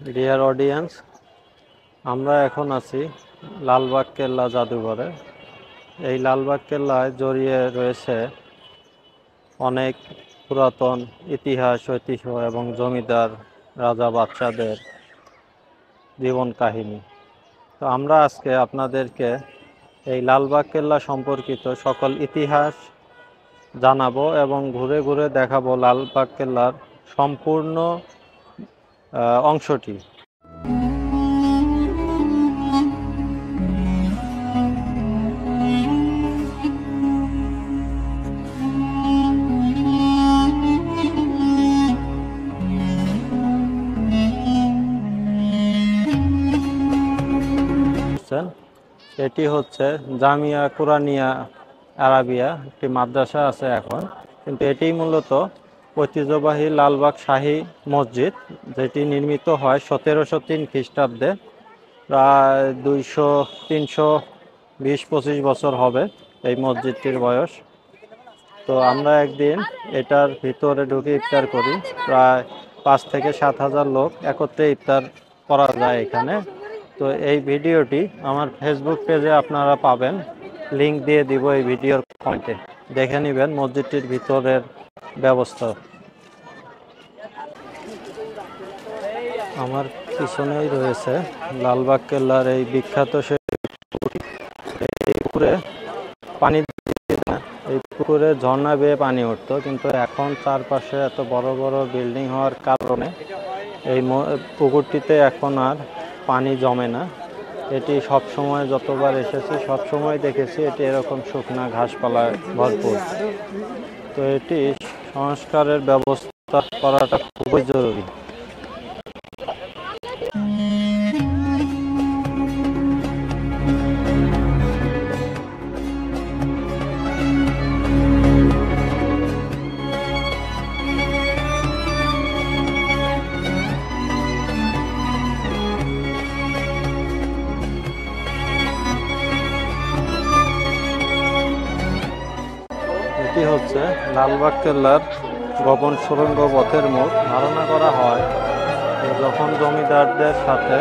Dear audience, আমরা এখন আছি লালবাগ কেল্লা জাদুঘরে। এই লালবাগ কেল্লায় জড়িয়ে রয়েছে অনেক পুরাতন ইতিহাস, ঐতিহ্য এবং জমিদার রাজা বাদশাদের জীবন কাহিনী। তো আমরা আজকে আপনাদেরকে এই লালবাগ কেল্লা সম্পর্কিত সকল ইতিহাস জানাবো এবং ঘুরে ঘুরে দেখাবো লালবাগ কেল্লার সম্পূর্ণ অংশটি। এটি হচ্ছে জামিয়া কুরানিয়া আরাবিয়া, একটি মাদ্রাসা আছে এখন, কিন্তু এটি মূলত ঐতিহ্যবাহী লালবাগ শাহী মসজিদ, যেটি নির্মিত হয় 1703 খ্রিস্টাব্দে। প্রায় 320-25 বছর হবে এই মসজিদটির বয়স। তো আমরা একদিন এটার ভিতরে ঢুকে ইফতার করি। প্রায় 5 থেকে 7 হাজার লোক একত্রে ইফতার করা যায় এখানে। তো এই ভিডিওটি আমার ফেসবুক পেজে আপনারা পাবেন, লিংক দিয়ে দিব এই ভিডিওর কমেন্টে, দেখে নেবেন মসজিদটির ভিতরের ব্যবস্থা। আমার পিছনেই রয়েছে লালবাগ কেল্লার এই বিখ্যাত এই পুকুরে পানি, এই পুকুরে ঝর্ণা বেয়ে পানি উঠতো, কিন্তু এখন চারপাশে এত বড় বড় বিল্ডিং হওয়ার কারণে এই পুকুরটিতে এখন আর পানি জমে না। এটি সব সময় যতবার এসেছি সব সময় দেখেছি এটি এরকম শুকনা ঘাসপালায় ভরপুর। তো এটি সংস্কারের ব্যবস্থা করাটা খুবই জরুরি। এটি হচ্ছে লালবাগ কেল্লার গোপন সুড়ঙ্গ পথের মুখ। ধারণা করা হয় যখন জমিদারদের সাথে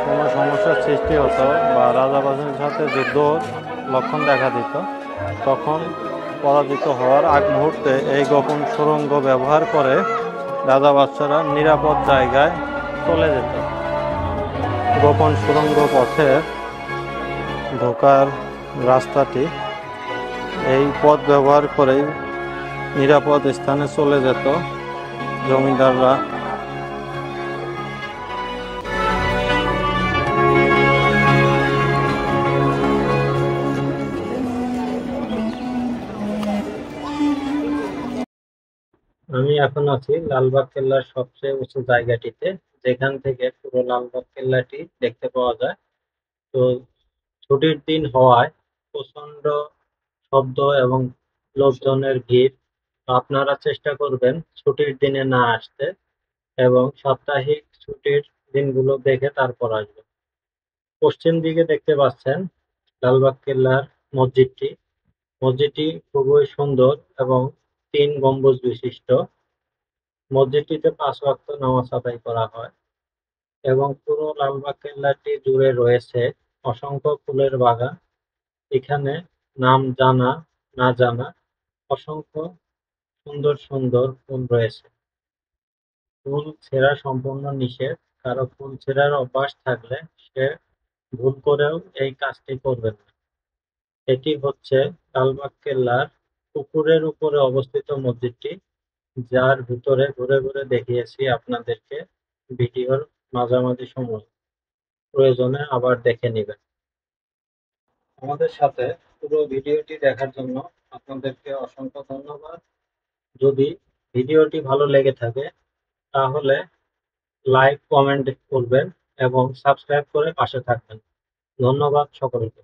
কোনো সমস্যার সৃষ্টি হতো বা রাজাবাসীর সাথে যুদ্ধ লক্ষণ দেখা দিত, তখন পরাজিত হওয়ার আগ মুহূর্তে এই গোপন সুড়ঙ্গ ব্যবহার করে রাজা বাদশারা নিরাপদ জায়গায় চলে যেত। গোপন সুড়ঙ্গ পথে ঢোকার রাস্তাটি, এই পথ ব্যবহার করেই নিরাপদ স্থানে চলে যেত জমিদাররা। আমি এখন আছি লালবাগ কেল্লার সবচেয়ে উঁচু জায়গাটিতে, যেখান থেকে পুরো লালবাগ কেল্লাটি দেখতে পাওয়া যায়। তো ছুটির দিন হওয়ায় প্রচন্ড শব্দ এবং লোকজনের ভিড়। আপনারা চেষ্টা করবেন ছুটির দিনে না আসতে এবং সাপ্তাহিক ছুটির দিনগুলো দেখে তারপর আসবেন। পশ্চিম দিকে দেখতে পাচ্ছেন লালবাগ কেল্লার মসজিদটি। মসজিদটি খুবই সুন্দর এবং 3 গম্বুজ বিশিষ্ট। মসজিদটিতে 5 ওয়াক্ত নামাজ আদায় করা হয় এবং পুরো লালবাগ কেল্লাটি জুড়ে রয়েছে অসংখ্য ফুলের বাগান। এখানে নাম জানা না জানা অসংখ্য সুন্দর সুন্দর ফুল রয়েছে। ফুল ছেঁড়া সম্পূর্ণ নিষেধ। কারো ফুল ছেঁড়ার অভ্যাস থাকলে সে ভুল করেও এই কাজটি করবেন না। এটি হচ্ছে লালবাগ কেল্লার পুকুরের উপরে অবস্থিত মসজিদটি, যার ভিতরে ঘুরে ঘুরে দেখিয়েছি আপনাদেরকে ভিডিওর মাঝামাঝি সময়। প্রয়োজনে আবার দেখে নেবেন। আমাদের সাথে পুরো ভিডিওটি দেখার জন্য আপনাদেরকে অসংখ্য ধন্যবাদ। যদি ভিডিওটি ভালো লেগে থাকে তাহলে লাইক, কমেন্ট করবেন এবং সাবস্ক্রাইব করে পাশে থাকবেন। ধন্যবাদ সকলকে।